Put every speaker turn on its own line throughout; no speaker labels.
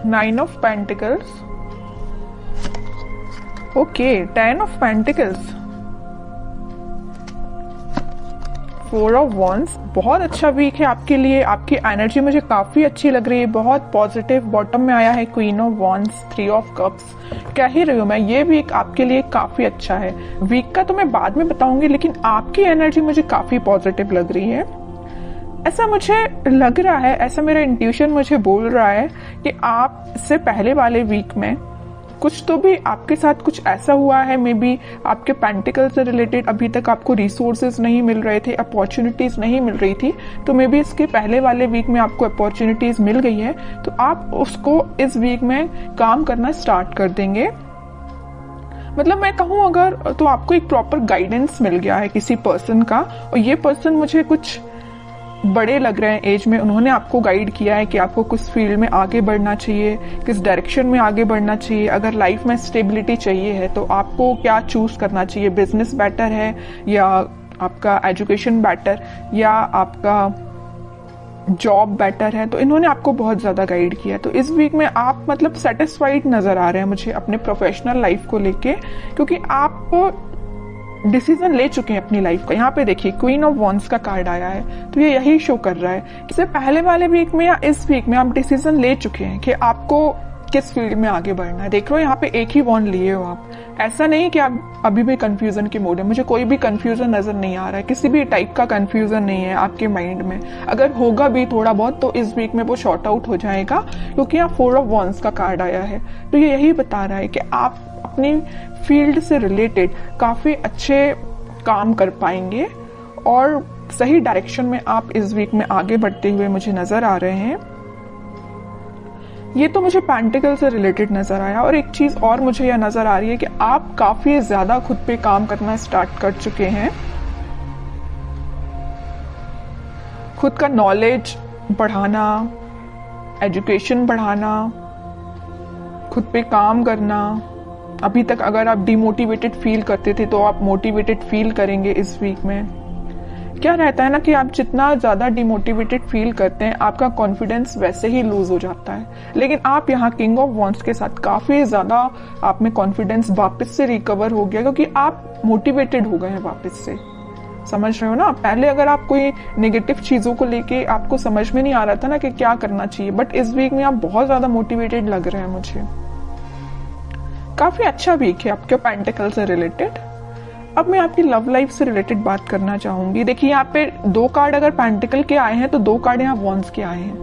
9 of pentacles, okay 10 of pentacles, 4 of wands. बहुत अच्छा week है आपके लिए, आपकी एनर्जी मुझे काफी अच्छी लग रही है, बहुत पॉजिटिव। बॉटम में आया है queen of wands, 3 of cups. कह ही रही हूँ मैं, ये वीक आपके लिए काफी अच्छा है। वीक का तो मैं बाद में बताऊंगी, लेकिन आपकी एनर्जी मुझे काफी पॉजिटिव लग रही है। ऐसा मुझे लग रहा है, ऐसा मेरा इंट्यूशन मुझे बोल रहा है कि आप इससे पहले वाले वीक में कुछ तो भी आपके साथ कुछ ऐसा हुआ है, मे बी आपके पेंटिकल से रिलेटेड अभी तक आपको रिसोर्सेज नहीं मिल रहे थे, अपॉर्चुनिटीज नहीं मिल रही थी, तो मे बी इसके पहले वाले वीक में आपको अपॉर्चुनिटीज मिल गई है, तो आप उसको इस वीक में काम करना स्टार्ट कर देंगे। मतलब मैं कहूँ अगर, तो आपको एक प्रॉपर गाइडेंस मिल गया है किसी पर्सन का, और ये पर्सन मुझे कुछ बड़े लग रहे हैं एज में। उन्होंने आपको गाइड किया है कि आपको किस फील्ड में आगे बढ़ना चाहिए, किस डायरेक्शन में आगे बढ़ना चाहिए। अगर लाइफ में स्टेबिलिटी चाहिए है तो आपको क्या चूज करना चाहिए, बिजनेस बेटर है या आपका एजुकेशन बेटर या आपका जॉब बेटर है। तो इन्होंने आपको बहुत ज्यादा गाइड किया है। तो इस वीक में आप मतलब सेटिस्फाइड नजर आ रहे हैं मुझे अपने प्रोफेशनल लाइफ को लेके, क्योंकि आप डिसीजन ले चुके हैं अपनी लाइफ का। यहाँ पे देखिए क्वीन ऑफ वॉन्ड्स का कार्ड आया है, तो ये यही शो कर रहा है। इससे पहले वाले वीक में या इस वीक में आप डिसीजन ले चुके हैं कि आपको किस फील्ड में आगे बढ़ना है। देख लो यहाँ पे एक ही वॉन्ड लिए हो आप। ऐसा नहीं कि आप अभी भी कंफ्यूजन की मोड है। मुझे कोई भी कंफ्यूजन नजर नहीं आ रहा है, किसी भी टाइप का कंफ्यूजन नहीं है आपके माइंड में। अगर होगा भी थोड़ा बहुत तो इस वीक में वो शॉर्ट आउट हो जाएगा, क्योंकि यहाँ 4 ऑफ वॉन्ड्स का कार्ड आया है। तो ये यही बता रहा है कि आप अपनी फील्ड से रिलेटेड काफी अच्छे काम कर पाएंगे और सही डायरेक्शन में आप इस वीक में आगे बढ़ते हुए मुझे नजर आ रहे हैं। ये तो मुझे पेंटिकल से रिलेटेड नजर आया। और एक चीज और मुझे यह नजर आ रही है कि आप काफी ज्यादा खुद पे काम करना स्टार्ट कर चुके हैं। खुद का नॉलेज बढ़ाना, एजुकेशन बढ़ाना, खुद पे काम करना। अभी तक अगर आप डिमोटिवेटेड फील करते थे तो आप मोटिवेटेड फील करेंगे इस वीक में। क्या रहता है ना कि आप जितना ज्यादा डिमोटिवेटेड फील करते हैं आपका कॉन्फिडेंस वैसे ही लूज हो जाता है। लेकिन आप यहाँ किंग ऑफ वॉन्ड्स के साथ काफी ज्यादा आप में कॉन्फिडेंस वापस से रिकवर हो गया, क्योंकि आप मोटिवेटेड हो गए हैं वापस से। समझ रहे हो ना? पहले अगर आप कोई नेगेटिव चीजों को लेके आपको समझ में नहीं आ रहा था ना कि क्या करना चाहिए, बट इस वीक में आप बहुत ज्यादा मोटिवेटेड लग रहे हैं मुझे। काफी अच्छा वीक है आपके पेंटिकल से रिलेटेड। अब मैं आपकी लव लाइफ से रिलेटेड बात करना चाहूंगी। देखिए यहाँ पे 2 कार्ड अगर पेंटिकल के आए हैं तो 2 कार्ड यहाँ वॉन्ड्स के आए हैं।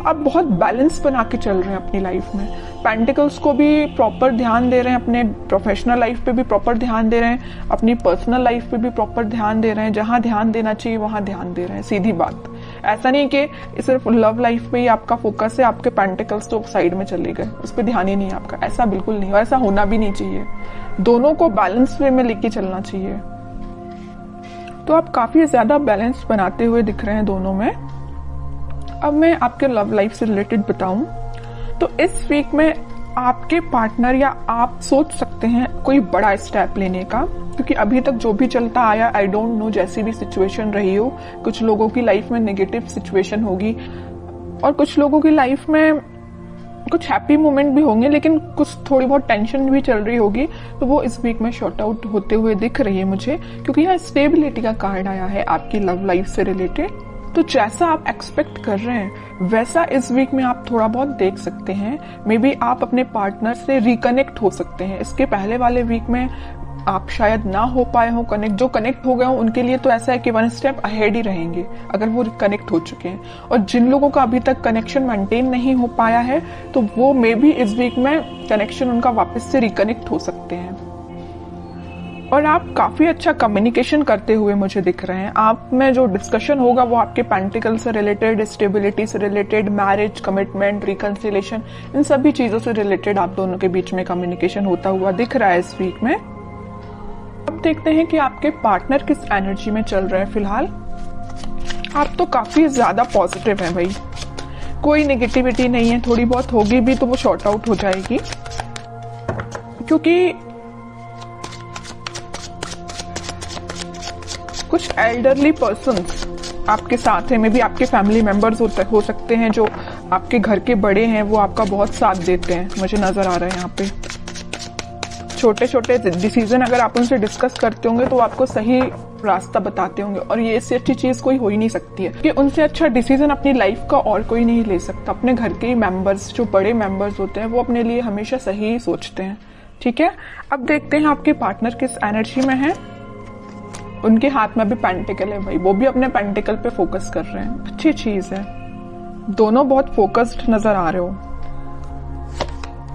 आप बहुत बैलेंस बना के चल रहे हैं अपनी लाइफ में। पेंटिकल्स को भी प्रॉपर ध्यान दे रहे हैं, अपने प्रोफेशनल लाइफ पे भी प्रॉपर ध्यान दे रहे हैं, अपनी पर्सनल लाइफ पे भी प्रॉपर ध्यान दे रहे हैं। जहां ध्यान देना चाहिए वहां ध्यान दे रहे हैं। सीधी बात, ऐसा नहीं कि सिर्फ लव लाइफ पे ही आपका फोकस है, आपके पेंटिकल्स तो साइड में चले गए, उस पर ध्यान ही नहीं है आपका। ऐसा बिल्कुल नहीं, और ऐसा होना भी नहीं चाहिए। दोनों को बैलेंस वे में लेके चलना चाहिए। तो आप काफी ज्यादा बैलेंस बनाते हुए दिख रहे हैं दोनों में। अब मैं आपके लव लाइफ से रिलेटेड बताऊं तो इस वीक में आपके पार्टनर या आप सोच सकते हैं कोई बड़ा स्टेप लेने का, क्योंकि अभी तक जो भी चलता आया, आई डोंट नो, जैसी भी सिचुएशन रही हो, कुछ लोगों की लाइफ में नेगेटिव सिचुएशन होगी और कुछ लोगों की लाइफ में कुछ हैप्पी मोमेंट भी होंगे, लेकिन कुछ थोड़ी बहुत टेंशन भी चल रही होगी। तो वो इस वीक में शॉर्ट आउट होते हुए दिख रही है मुझे, क्योंकि यहाँ स्टेबिलिटी का कार्ड आया है आपकी लव लाइफ से रिलेटेड। तो जैसा आप एक्सपेक्ट कर रहे हैं वैसा इस वीक में आप थोड़ा बहुत देख सकते हैं। मे बी आप अपने पार्टनर से रिकनेक्ट हो सकते हैं। इसके पहले वाले वीक में आप शायद ना हो पाए हो कनेक्ट। जो कनेक्ट हो गए हो उनके लिए तो ऐसा है कि 1 स्टेप अहेड ही रहेंगे अगर वो कनेक्ट हो चुके हैं। और जिन लोगों का अभी तक कनेक्शन मेंटेन नहीं हो पाया है तो वो मे बी इस वीक में कनेक्शन उनका वापस से रिकनेक्ट हो सकते हैं। और आप काफी अच्छा कम्युनिकेशन करते हुए मुझे दिख रहे हैं। आप में जो डिस्कशन होगा वो आपके पेंटिकल से रिलेटेड, स्टेबिलिटी से रिलेटेड, मैरिज, कमिटमेंट, रिकंसिलेशन, इन सभी चीजों से रिलेटेड आप दोनों के बीच में कम्युनिकेशन होता हुआ दिख रहा है इस वीक में। अब देखते हैं कि आपके पार्टनर किस एनर्जी में चल रहे हैं फिलहाल। आप तो काफी ज्यादा पॉजिटिव हैं भाई, कोई नेगेटिविटी नहीं है। थोड़ी बहुत होगी भी तो वो शॉर्ट आउट हो जाएगी, क्योंकि कुछ एल्डरली पर्सन्स आपके साथ हैं। मे बी आपके फैमिली मेंबर्स हो सकते हैं जो आपके घर के बड़े हैं वो आपका बहुत साथ देते हैं, मुझे नजर आ रहा है यहाँ पे। छोटे छोटे डिसीजन अगर आप उनसे डिस्कस करते होंगे तो आपको सही रास्ता बताते होंगे, और ये इससे अच्छी चीज कोई हो ही नहीं सकती है कि उनसे अच्छा डिसीजन अपनी लाइफ का और कोई नहीं ले सकता। अपने घर के मेंबर्स, जो बड़े मेंबर्स होते हैं, वो अपने लिए हमेशा सही सोचते हैं। ठीक है, अब देखते हैं आपके पार्टनर किस एनर्जी में है। उनके हाथ में भी पेंटिकल है भाई, वो भी अपने पेंटिकल पे फोकस कर रहे हैं, अच्छी चीज है। दोनों बहुत फोकस्ड नजर आ रहे हो।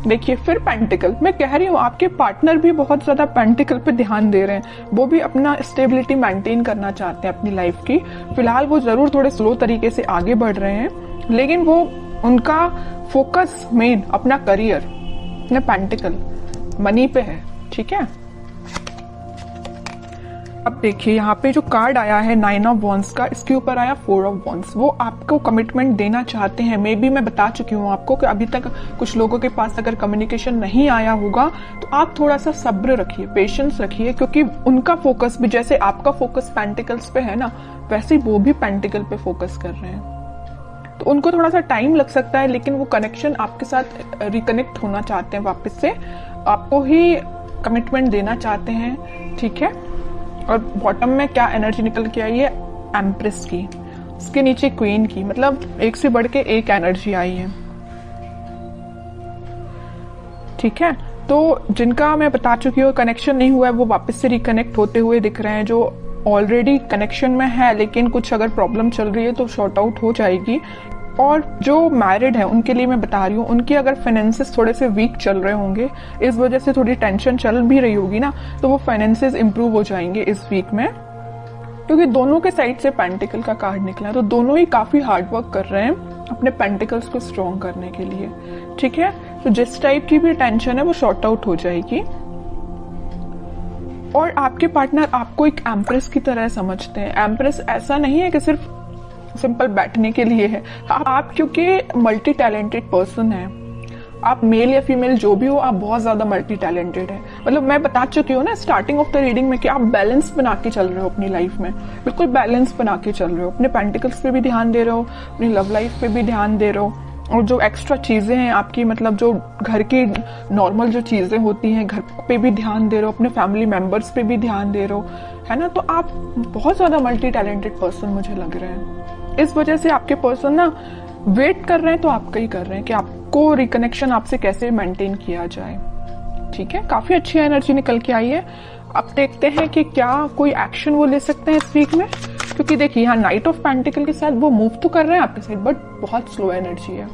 देखिए फिर पेंटिकल, मैं कह रही हूँ आपके पार्टनर भी बहुत ज्यादा पेंटिकल पे ध्यान दे रहे हैं। वो भी अपना स्टेबिलिटी मेंटेन करना चाहते हैं अपनी लाइफ की। फिलहाल वो जरूर थोड़े स्लो तरीके से आगे बढ़ रहे हैं, लेकिन वो उनका फोकस मेन अपना करियर, अपने पेंटिकल मनी पे है। ठीक है, अब देखिए यहाँ पे जो कार्ड आया है 9 ऑफ वॉन्ड्स का, इसके ऊपर आया 4 ऑफ वॉन्ड्स। वो आपको कमिटमेंट देना चाहते हैं। मे बी मैं बता चुकी हूँ आपको कि अभी तक कुछ लोगों के पास अगर कम्युनिकेशन नहीं आया होगा तो आप थोड़ा सा सब्र रखिए, पेशेंस रखिए, क्योंकि उनका फोकस भी जैसे आपका फोकस पेंटिकल्स पे है ना, वैसे ही वो भी पेंटिकल पे फोकस कर रहे हैं। तो उनको थोड़ा सा टाइम लग सकता है, लेकिन वो कनेक्शन आपके साथ रिकनेक्ट होना चाहते हैं वापस से, आपको ही कमिटमेंट देना चाहते हैं। ठीक है, और बॉटम में क्या एनर्जी निकल के आई है, एम्प्रेस की, उसके नीचे क्वीन की, मतलब एक से बढ़ के एक एनर्जी आई है। ठीक है, तो जिनका मैं बता चुकी हूँ कनेक्शन नहीं हुआ है, वो वापस से रिकनेक्ट होते हुए दिख रहे हैं। जो ऑलरेडी कनेक्शन में है लेकिन कुछ अगर प्रॉब्लम चल रही है तो शॉर्ट आउट हो जाएगी। और जो मैरिड है उनके लिए मैं बता रही हूँ, उनके अगर फाइनेंसेस थोड़े से वीक चल रहे होंगे, इस वजह से थोड़ी टेंशन चल भी रही होगी ना, तो वो फाइनेंसेस इंप्रूव हो जाएंगे इस वीक में, क्योंकि दोनों के साइड से पेंटिकल का कार्ड निकला है। तो दोनों ही काफी हार्ड वर्क कर रहे हैं अपने पेंटिकल्स को स्ट्रॉन्ग करने के लिए। ठीक है, तो जिस टाइप की भी टेंशन है वो शॉर्ट आउट हो जाएगी। और आपके पार्टनर आपको एक एम्प्रेस की तरह समझते हैं। एम्प्रेस ऐसा नहीं है कि सिर्फ सिंपल बैठने के लिए है। आप क्योंकि मल्टी टैलेंटेड पर्सन है, आप मेल या फीमेल जो भी हो, आप बहुत ज्यादा मल्टी टैलेंटेड है। मतलब मैं बता चुकी हूँ ना स्टार्टिंग ऑफ द रीडिंग में कि आप बैलेंस बना के चल रहे हो अपनी लाइफ में, बिल्कुल बैलेंस बना के चल रहे हो। अपने पेंटिकल्स पे भी ध्यान दे रहे हो, अपनी लव लाइफ पे भी ध्यान दे रहे हो, और जो एक्स्ट्रा चीजें हैं आपकी, मतलब जो घर की नॉर्मल जो चीजें होती हैं, घर पे भी ध्यान दे रहे हो, अपने फैमिली मेंबर्स पे भी ध्यान दे रहे हो, है ना। तो आप बहुत ज्यादा मल्टी टैलेंटेड पर्सन मुझे लग रहे हैं। इस वजह से आपके पर्सन ना वेट कर रहे हैं, तो आपका ही कर रहे हैं कि आपको रिकनेक्शन आपसे कैसे मेंटेन किया जाए। ठीक है, काफी अच्छी एनर्जी निकल के आई है। अब देखते हैं कि क्या कोई एक्शन वो ले सकते हैं इस वीक में, क्योंकि देखिए यहाँ नाइट ऑफ पेंटिकल के साथ वो मूव तो कर रहे हैं आपके साथ, बट बहुत स्लो एनर्जी है।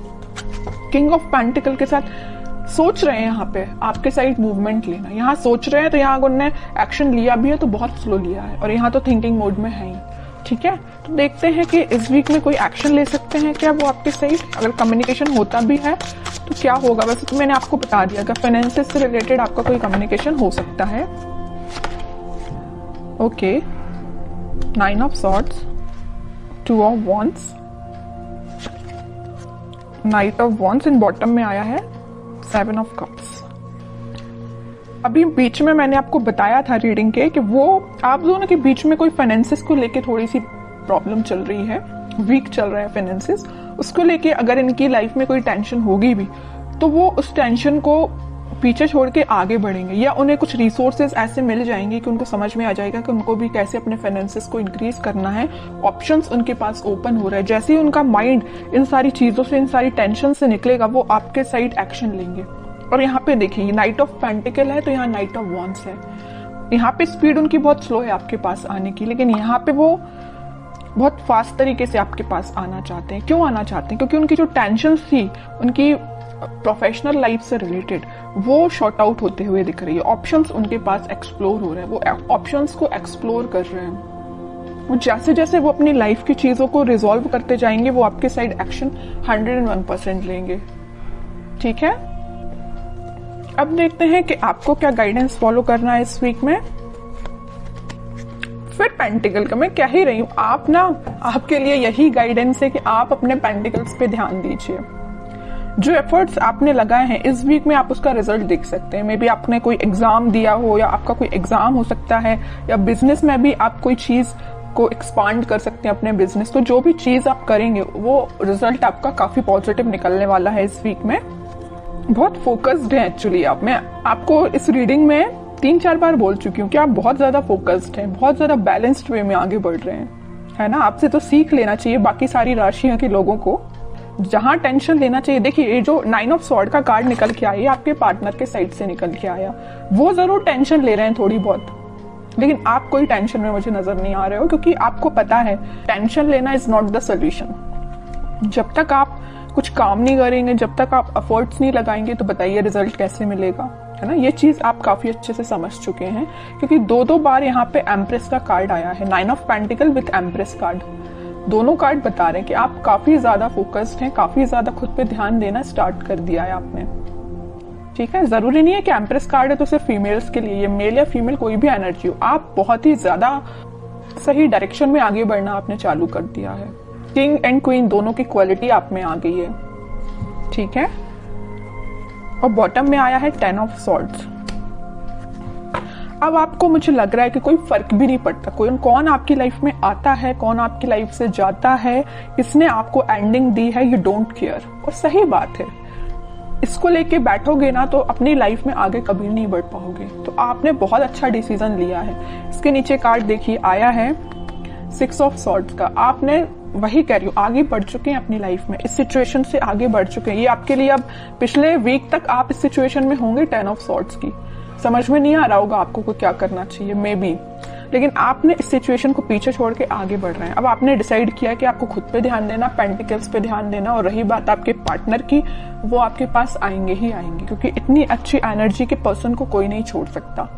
किंग ऑफ पेंटिकल के साथ सोच रहे हैं यहाँ पे आपके साइड मूवमेंट लेना, यहाँ सोच रहे हैं, तो यहाँ उन्होंने एक्शन लिया भी है तो बहुत स्लो लिया है, और यहाँ तो थिंकिंग मोड में है ही। ठीक है, तो देखते हैं कि इस वीक में कोई एक्शन ले सकते हैं क्या वो आपके साइड। अगर कम्युनिकेशन होता भी है तो क्या होगा। वैसे तो मैंने आपको बता दिया कि फाइनेंसेस से रिलेटेड आपका कोई कम्युनिकेशन हो सकता है। Okay, 9 of swords, 2 of wands, night of wands, in bottom में आया है 7 ऑफ कप्स। अभी बीच में मैंने आपको बताया था रीडिंग के कि वो आप दोनों के बीच में कोई फाइनेंसेस को लेके थोड़ी सी प्रॉब्लम चल रही है, वीक चल रहा है फाइनेंसेस। उसको लेके अगर इनकी लाइफ में कोई टेंशन होगी भी तो वो उस टेंशन को पीछे छोड़ के आगे बढ़ेंगे, या उन्हें कुछ रिसोर्सेज ऐसे मिल जाएंगे कि उनको समझ में आ जाएगा कि उनको भी कैसे अपने फाइनेंसेस को इंक्रीज करना है। ऑप्शंस उनके पास ओपन हो रहा है। जैसे ही उनका माइंड इन सारी चीजों से, इन सारी टेंशन से निकलेगा, वो आपके साइड एक्शन लेंगे। और यहाँ पे देखिए नाइट ऑफ पेंटिकल है तो यहाँ नाइट ऑफ वॉन्ड्स है। यहाँ पे स्पीड उनकी बहुत स्लो है आपके पास आने की, लेकिन यहाँ पे वो बहुत फास्ट तरीके से आपके पास आना चाहते हैं। क्यों आना चाहते हैं? क्योंकि उनकी जो टेंशन थी उनकी प्रोफेशनल लाइफ से रिलेटेड, वो शॉर्ट आउट होते हुए दिख रही है। ऑप्शंस उनके पास एक्सप्लोर हो रहे हैं, वो ऑप्शंस को एक्सप्लोर कर रहे हैं। और जैसे जैसे वो अपनी लाइफ की चीजों को रिजॉल्व करते जाएंगे, वो आपके साइड एक्शन 101% लेंगे। ठीक है, अब देखते हैं कि आपको क्या गाइडेंस फॉलो करना है इस वीक में। फिर पेंटिकल का मैं कह ही रही हूं, आप ना, आपके लिए यही गाइडेंस है कि आप अपने पेंटिकल्स पे ध्यान दीजिए। जो एफर्ट्स आपने लगाए हैं इस वीक में, आप उसका रिजल्ट देख सकते हैं। मे बी आपने कोई एग्जाम दिया हो, या आपका कोई एग्जाम हो सकता है, या बिजनेस में भी आप कोई चीज को एक्सपांड कर सकते हैं अपने बिजनेस को। जो भी चीज आप करेंगे वो रिजल्ट आपका काफी पॉजिटिव निकलने वाला है इस वीक में। बहुत फोकस्ड है एक्चुअली आप। मैं आपको इस रीडिंग में 3-4 बार बोल चुकी हूँ कि आप बहुत ज्यादा फोकस्ड हैं, बहुत ज्यादा बैलेंस्ड वे में आगे बढ़ रहे हैं, है ना। आपसे तो सीख लेना चाहिए बाकी सारी राशियों के लोगों को। जहां टेंशन लेना चाहिए, देखिए ये जो 9 ऑफ स्वॉर्ड का कार्ड निकल के आई, आपके पार्टनर के साइड से निकल के आया, वो जरूर टेंशन ले रहे हैं थोड़ी बहुत, लेकिन आप कोई टेंशन में मुझे नजर नहीं आ रहे हो, क्योंकि आपको पता है टेंशन लेना इज नॉट द सोल्यूशन। जब तक आप कुछ काम नहीं करेंगे, जब तक आप एफर्ट्स नहीं लगाएंगे, तो बताइए रिजल्ट कैसे मिलेगा, है ना। ये चीज आप काफी अच्छे से समझ चुके हैं, क्योंकि 2-2 बार यहाँ पे एम्प्रेस का कार्ड आया है, 9 of pentacle with empress card. दोनों कार्ड बता रहे हैं कि आप काफी ज्यादा फोकस्ड हैं, काफी ज्यादा खुद पे ध्यान देना स्टार्ट कर दिया है आपने, ठीक है। जरूरी नहीं है कि एम्प्रेस कार्ड है तो सिर्फ फीमेल्स के लिए, ये मेल या फीमेल कोई भी एनर्जी हो, आप बहुत ही ज्यादा सही डायरेक्शन में आगे बढ़ना आपने चालू कर दिया है। किंग एंड क्वीन दोनों की क्वालिटी आप में आ गई है, ठीक है। और बॉटम में आया है 10 ऑफ स्वॉर्ड्स। अब आपको मुझे लग रहा है कि कोई फर्क भी नहीं पड़ता कौन आपकी लाइफ में आता है, कौन आपकी लाइफ से जाता है, किसने आपको एंडिंग दी है, यू डोंट केयर। और सही बात है, इसको लेके बैठोगे ना तो अपनी लाइफ में आगे कभी नहीं बढ़ पाओगे। तो आपने बहुत अच्छा डिसीजन लिया है। इसके नीचे कार्ड देखिए आया है 6 ऑफ स्वॉर्ड्स का। आपने, वही कह रही हूँ, आगे बढ़ चुके हैं अपनी लाइफ में, इस सिचुएशन से आगे बढ़ चुके हैं। ये आपके लिए अब पिछले वीक तक आप इस सिचुएशन में होंगे 10 ऑफ स्वॉर्ड्स की, समझ में नहीं आ रहा होगा आपको को क्या करना चाहिए मे बी, लेकिन आपने इस सिचुएशन को पीछे छोड़ के आगे बढ़ रहे हैं। अब आपने डिसाइड किया कि आपको खुद पे ध्यान देना, पेंटिकल्स पे ध्यान देना, और रही बात आपके पार्टनर की, वो आपके पास आएंगे ही आएंगे, क्योंकि इतनी अच्छी एनर्जी के पर्सन को कोई नहीं छोड़ सकता।